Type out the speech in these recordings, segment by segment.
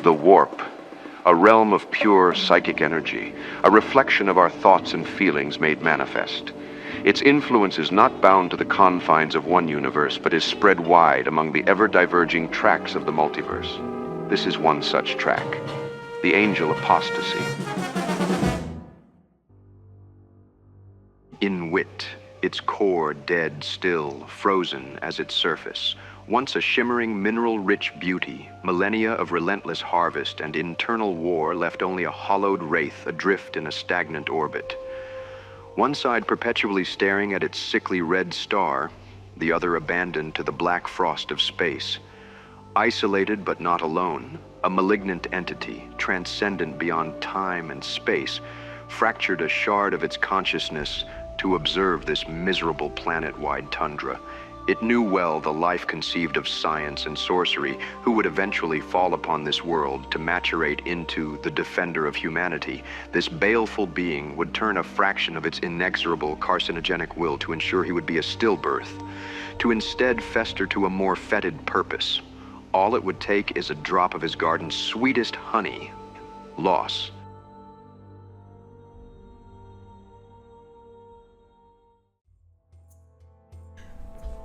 The warp, a realm of pure psychic energy, a reflection of our thoughts and feelings made manifest. Its influence is not bound to the confines of one universe, but is spread wide among the ever-diverging tracks of the multiverse. This is one such track, the angel Apostasy. In wit, its core dead still, frozen as its surface. Once a shimmering, mineral-rich beauty, millennia of relentless harvest and internal war left only a hollowed wraith adrift in a stagnant orbit. One side perpetually staring at its sickly red star, the other abandoned to the black frost of space. Isolated but not alone, a malignant entity, transcendent beyond time and space, fractured a shard of its consciousness to observe this miserable planet-wide tundra. It knew well the life conceived of science and sorcery, who would eventually fall upon this world to maturate into the defender of humanity. This baleful being would turn a fraction of its inexorable carcinogenic will to ensure he would be a stillbirth, to instead fester to a more fetid purpose. All it would take is a drop of his garden's sweetest honey. Loss.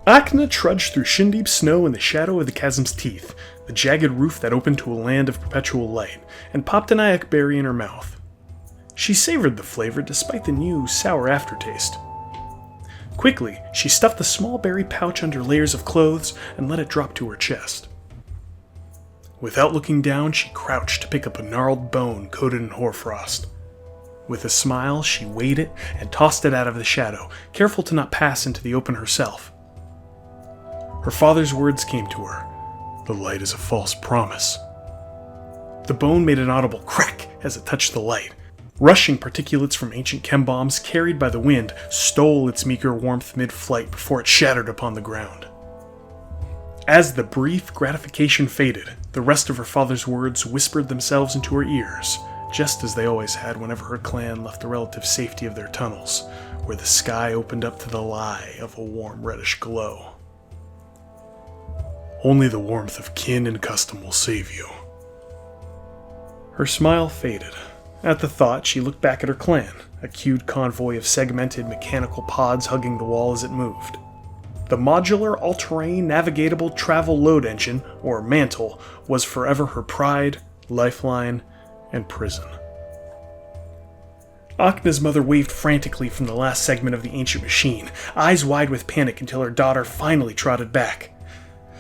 Akna trudged through shin-deep snow in the shadow of the chasm's teeth, the jagged roof that opened to a land of perpetual light, and popped an ayak berry in her mouth. She savored the flavor despite the new, sour aftertaste. Quickly, she stuffed the small berry pouch under layers of clothes and let it drop to her chest. Without looking down, she crouched to pick up a gnarled bone coated in hoarfrost. With a smile, she weighed it and tossed it out of the shadow, careful to not pass into the open herself. Her father's words came to her. The light is a false promise. The bone made an audible crack as it touched the light. Rushing particulates from ancient chem bombs carried by the wind stole its meager warmth mid-flight before it shattered upon the ground. As the brief gratification faded, the rest of her father's words whispered themselves into her ears, just as they always had whenever her clan left the relative safety of their tunnels, where the sky opened up to the lie of a warm reddish glow. Only the warmth of kin and custom will save you. Her smile faded. At the thought, she looked back at her clan, a cute convoy of segmented mechanical pods hugging the wall as it moved. The modular, all-terrain, navigatable travel load engine, or mantle, was forever her pride, lifeline, and prison. Akna's mother waved frantically from the last segment of the ancient machine, eyes wide with panic until her daughter finally trotted back.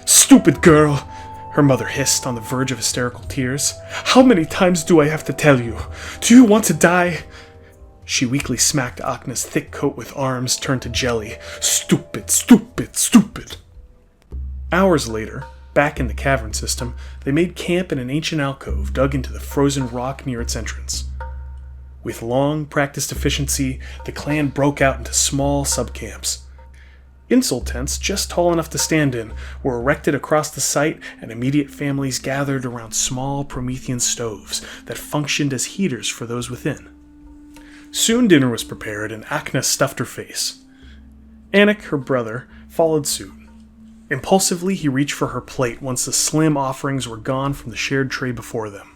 "Stupid girl!" her mother hissed on the verge of hysterical tears. "How many times do I have to tell you? Do you want to die?" She weakly smacked Akna's thick coat with arms turned to jelly. "Stupid, stupid, stupid!" Hours later, back in the cavern system, they made camp in an ancient alcove dug into the frozen rock near its entrance. With long, practiced efficiency, the clan broke out into small subcamps. Insult tents, just tall enough to stand in, were erected across the site, and immediate families gathered around small Promethean stoves that functioned as heaters for those within. Soon dinner was prepared, and Akna stuffed her face. Anik, her brother, followed suit. Impulsively, he reached for her plate once the slim offerings were gone from the shared tray before them.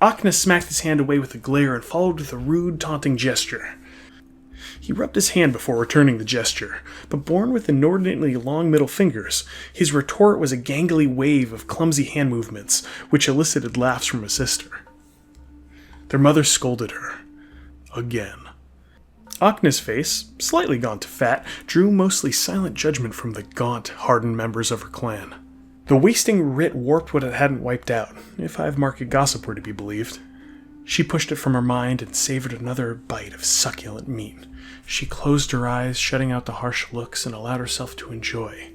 Akna smacked his hand away with a glare and followed with a rude, taunting gesture. He rubbed his hand before returning the gesture, but born with inordinately long middle fingers, his retort was a gangly wave of clumsy hand movements, which elicited laughs from his sister. Their mother scolded her. Again. Akna's face, slightly gone to fat, drew mostly silent judgment from the gaunt, hardened members of her clan. The wasting writ warped what it hadn't wiped out, if Hive Market gossip were to be believed. She pushed it from her mind and savored another bite of succulent meat. She closed her eyes, shutting out the harsh looks, and allowed herself to enjoy.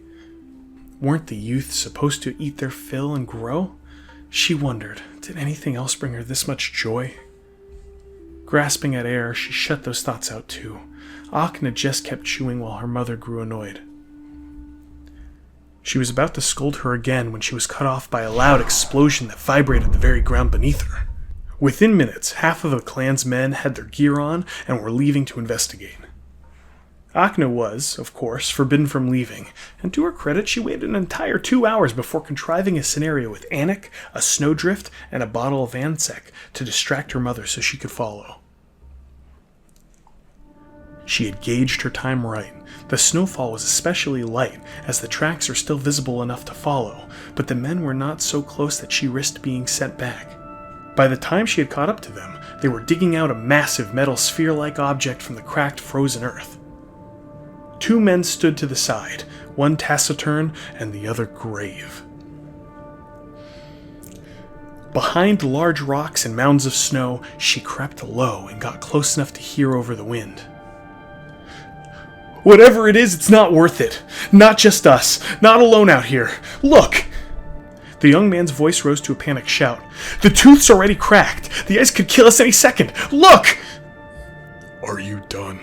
Weren't the youth supposed to eat their fill and grow? She wondered, did anything else bring her this much joy? Grasping at air, she shut those thoughts out too. Akna just kept chewing while her mother grew annoyed. She was about to scold her again when she was cut off by a loud explosion that vibrated the very ground beneath her. Within minutes, half of the clan's men had their gear on and were leaving to investigate. Akna was, of course, forbidden from leaving, and to her credit, she waited an entire 2 hours before contriving a scenario with Anik, a snowdrift, and a bottle of Ansek to distract her mother so she could follow. She had gauged her time right. The snowfall was especially light, as the tracks are still visible enough to follow, but the men were not so close that she risked being sent back. By the time she had caught up to them, they were digging out a massive metal sphere-like object from the cracked, frozen earth. 2 men stood to the side, one taciturn and the other grave. Behind large rocks and mounds of snow, she crept low and got close enough to hear over the wind. "Whatever it is, it's not worth it. Not just us. Not alone out here. Look!" The young man's voice rose to a panicked shout. "The tooth's already cracked. The ice could kill us any second. Look!" "Are you done?"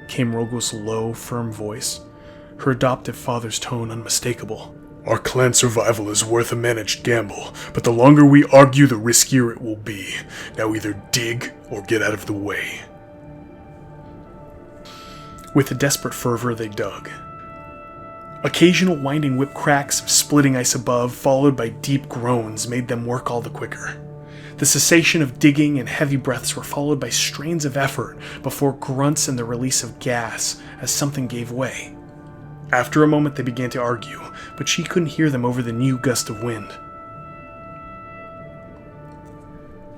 came Rogel's low, firm voice, her adoptive father's tone unmistakable. "Our clan survival is worth a managed gamble, but the longer we argue, the riskier it will be. Now either dig or get out of the way." With a desperate fervor, they dug. Occasional winding whip cracks of splitting ice above, followed by deep groans, made them work all the quicker. The cessation of digging and heavy breaths were followed by strains of effort before grunts and the release of gas as something gave way. After a moment, they began to argue, but she couldn't hear them over the new gust of wind.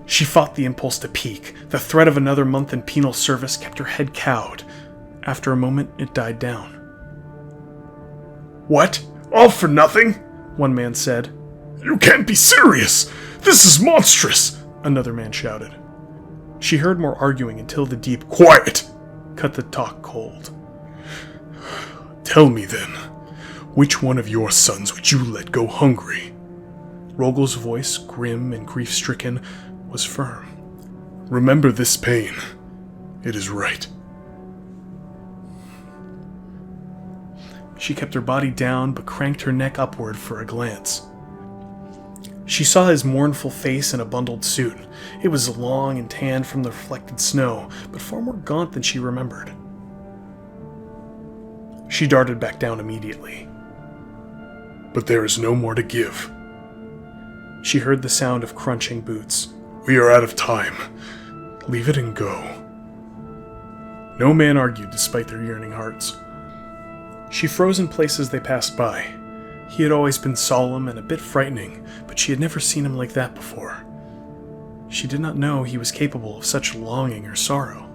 She fought the impulse to peek. The threat of another month in penal service kept her head cowed. After a moment, it died down. "What? All for nothing?" one man said. "You can't be serious! This is monstrous!" another man shouted. She heard more arguing until the deep "Quiet!" cut the talk cold. "Tell me then, which one of your sons would you let go hungry?" Rogel's voice, grim and grief-stricken, was firm. "Remember this pain. It is right." She kept her body down, but cranked her neck upward for a glance. She saw his mournful face in a bundled suit. It was long and tanned from the reflected snow, but far more gaunt than she remembered. She darted back down immediately. "But there is no more to give." She heard the sound of crunching boots. "We are out of time. Leave it and go." No man argued despite their yearning hearts. She froze in place as they passed by. He had always been solemn and a bit frightening, but she had never seen him like that before. She did not know he was capable of such longing or sorrow.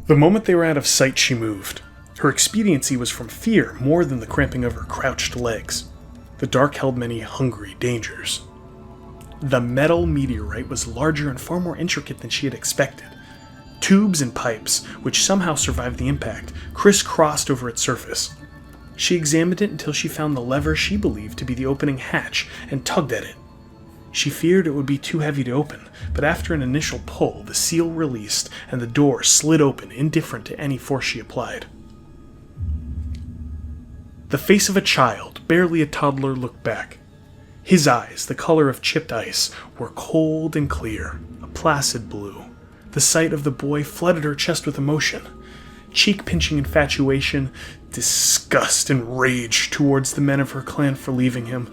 The moment they were out of sight, she moved. Her expediency was from fear more than the cramping of her crouched legs. The dark held many hungry dangers. The metal meteorite was larger and far more intricate than she had expected. Tubes and pipes, which somehow survived the impact, crisscrossed over its surface. She examined it until she found the lever she believed to be the opening hatch and tugged at it. She feared it would be too heavy to open, but after an initial pull, the seal released and the door slid open, indifferent to any force she applied. The face of a child, barely a toddler, looked back. His eyes, the color of chipped ice, were cold and clear, a placid blue. The sight of the boy flooded her chest with emotion. Cheek-pinching infatuation, disgust and rage towards the men of her clan for leaving him,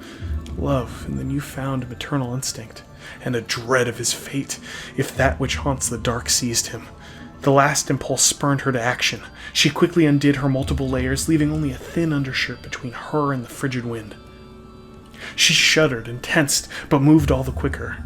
love in the new-found maternal instinct, and a dread of his fate if that which haunts the dark seized him. The last impulse spurned her to action. She quickly undid her multiple layers, leaving only a thin undershirt between her and the frigid wind. She shuddered and tensed, but moved all the quicker.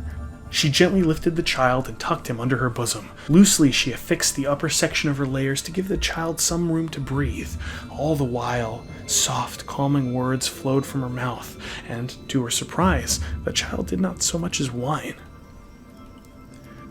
She gently lifted the child and tucked him under her bosom. Loosely she affixed the upper section of her layers to give the child some room to breathe. All the while, soft, calming words flowed from her mouth, and, to her surprise, the child did not so much as whine.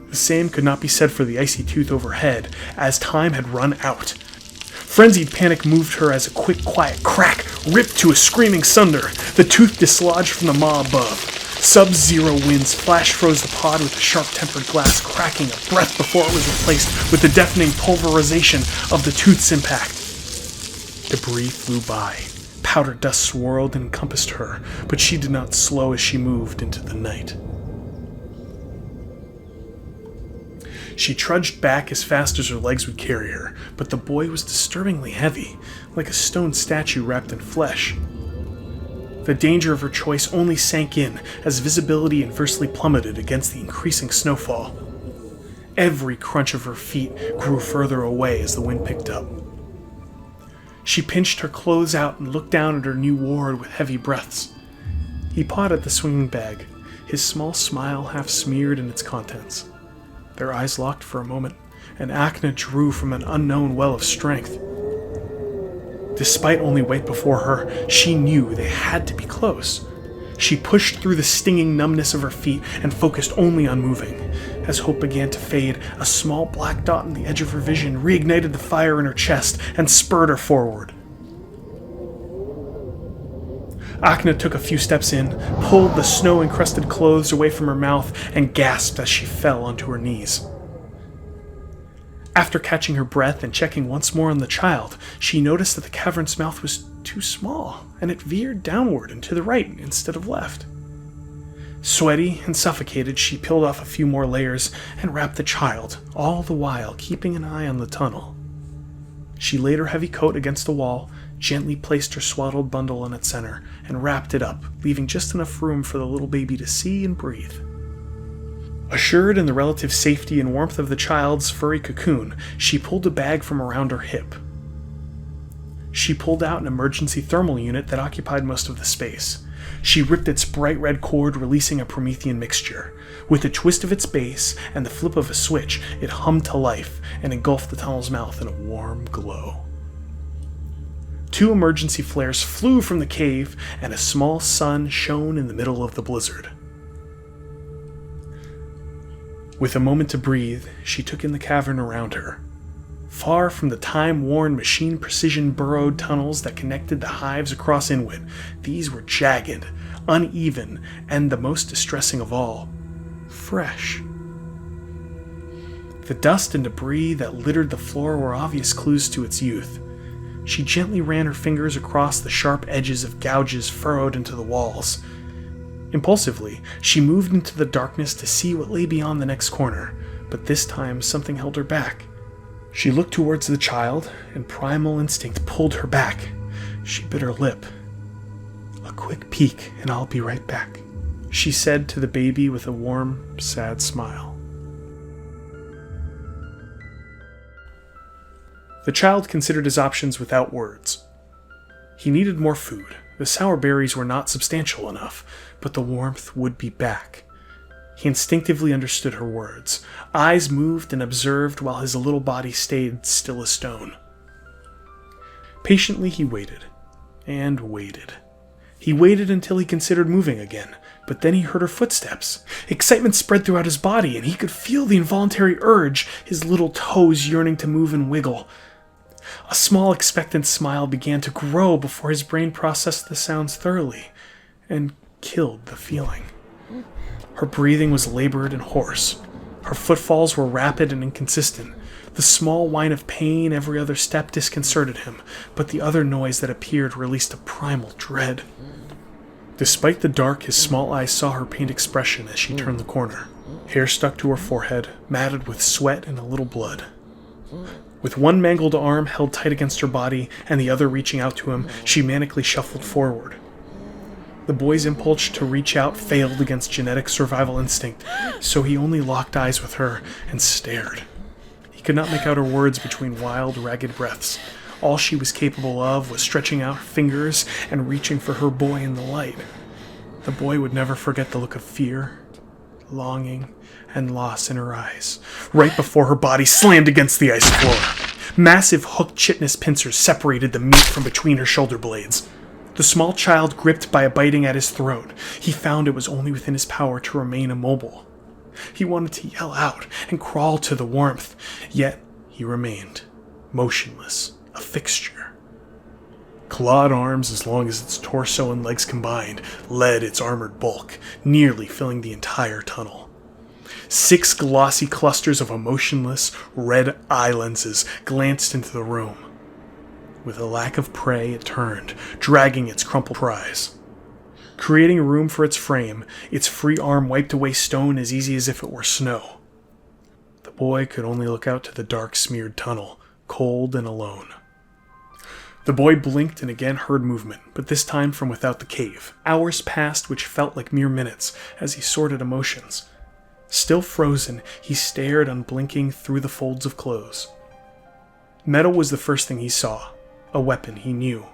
The same could not be said for the icy tooth overhead, as time had run out. Frenzied panic moved her as a quick, quiet crack ripped to a screaming sunder, the tooth dislodged from the maw above. Sub-zero winds flash-froze the pod with a sharp-tempered glass, cracking a breath before it was replaced with the deafening pulverization of the tooth's impact. Debris flew by. Powder dust swirled and encompassed her, but she did not slow as she moved into the night. She trudged back as fast as her legs would carry her, but the boy was disturbingly heavy, like a stone statue wrapped in flesh. The danger of her choice only sank in as visibility inversely plummeted against the increasing snowfall. Every crunch of her feet grew further away as the wind picked up. She pinched her clothes out and looked down at her new ward with heavy breaths. He pawed at the swinging bag, his small smile half smeared in its contents. Their eyes locked for a moment, and Acna drew from an unknown well of strength. Despite only weight before her, she knew they had to be close. She pushed through the stinging numbness of her feet and focused only on moving. As hope began to fade, a small black dot on the edge of her vision reignited the fire in her chest and spurred her forward. Acna took a few steps in, pulled the snow-encrusted clothes away from her mouth, and gasped as she fell onto her knees. After catching her breath and checking once more on the child, she noticed that the cavern's mouth was too small, and it veered downward and to the right instead of left. Sweaty and suffocated, she peeled off a few more layers and wrapped the child, all the while keeping an eye on the tunnel. She laid her heavy coat against the wall, gently placed her swaddled bundle in its center, and wrapped it up, leaving just enough room for the little baby to see and breathe. Assured in the relative safety and warmth of the child's furry cocoon, she pulled a bag from around her hip. She pulled out an emergency thermal unit that occupied most of the space. She ripped its bright red cord, releasing a Promethean mixture. With a twist of its base and the flip of a switch, it hummed to life and engulfed the tunnel's mouth in a warm glow. 2 emergency flares flew from the cave, and a small sun shone in the middle of the blizzard. With a moment to breathe, she took in the cavern around her. Far from the time-worn, machine-precision burrowed tunnels that connected the hives across Inwit, these were jagged, uneven, and, the most distressing of all, fresh. The dust and debris that littered the floor were obvious clues to its youth. She gently ran her fingers across the sharp edges of gouges furrowed into the walls. Impulsively, she moved into the darkness to see what lay beyond the next corner, but this time something held her back. She looked towards the child, and primal instinct pulled her back. She bit her lip. "A quick peek, and I'll be right back," she said to the baby with a warm, sad smile. The child considered his options without words. He needed more food. The sour berries were not substantial enough, but the warmth would be back. He instinctively understood her words. Eyes moved and observed while his little body stayed still as stone. Patiently he waited, and waited. He waited until he considered moving again, but then he heard her footsteps. Excitement spread throughout his body, and he could feel the involuntary urge, his little toes yearning to move and wiggle. A small expectant smile began to grow before his brain processed the sounds thoroughly, and killed the feeling. Her breathing was labored and hoarse. Her footfalls were rapid and inconsistent. The small whine of pain every other step disconcerted him, but the other noise that appeared released a primal dread. Despite the dark, his small eyes saw her pained expression as she turned the corner. Hair stuck to her forehead, matted with sweat and a little blood. With one mangled arm held tight against her body and the other reaching out to him, she manically shuffled forward. The boy's impulse to reach out failed against genetic survival instinct, so he only locked eyes with her and stared. He could not make out her words between wild, ragged breaths. All she was capable of was stretching out her fingers and reaching for her boy in the light. The boy would never forget the look of fear, longing, and loss in her eyes, right before her body slammed against the ice floor. Massive hooked chitinous pincers separated the meat from between her shoulder blades. The small child gripped by a biting at his throat. He found it was only within his power to remain immobile. He wanted to yell out and crawl to the warmth, yet he remained, motionless, a fixture. Clawed arms as long as its torso and legs combined led its armored bulk, nearly filling the entire tunnel. 6 glossy clusters of emotionless, red eye lenses glanced into the room. With a lack of prey, it turned, dragging its crumpled prize. Creating room for its frame, its free arm wiped away stone as easy as if it were snow. The boy could only look out to the dark, smeared tunnel, cold and alone. The boy blinked and again heard movement, but this time from without the cave. Hours passed which felt like mere minutes as he sorted emotions. Still frozen, he stared unblinking through the folds of clothes. Metal was the first thing he saw, a weapon he knew.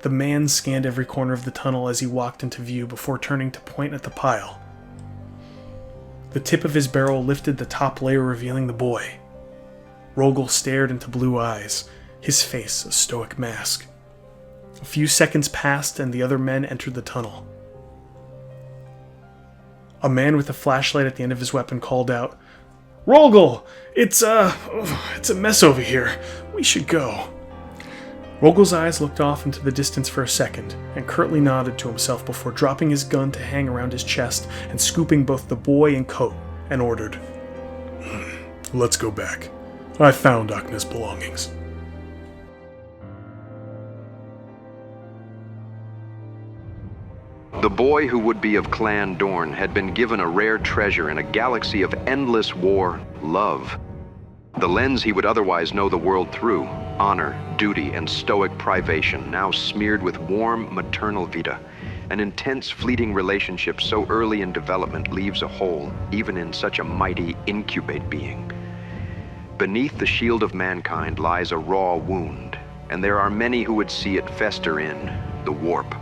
The man scanned every corner of the tunnel as he walked into view before turning to point at the pile. The tip of his barrel lifted the top layer, revealing the boy. Rogel stared into blue eyes, his face a stoic mask. A few seconds passed and the other men entered the tunnel. A man with a flashlight at the end of his weapon called out, "Rogel! It's a mess over here. We should go." Rogel's eyes looked off into the distance for a second, and curtly nodded to himself before dropping his gun to hang around his chest and scooping both the boy and coat, and ordered, "Let's go back. I found Akna's belongings." The boy who would be of Clan Dorn had been given a rare treasure in a galaxy of endless war, love. The lens he would otherwise know the world through, honor, duty, and stoic privation, now smeared with warm maternal vita. An intense, fleeting relationship so early in development leaves a hole, even in such a mighty, incubate being. Beneath the shield of mankind lies a raw wound, and there are many who would see it fester in the warp.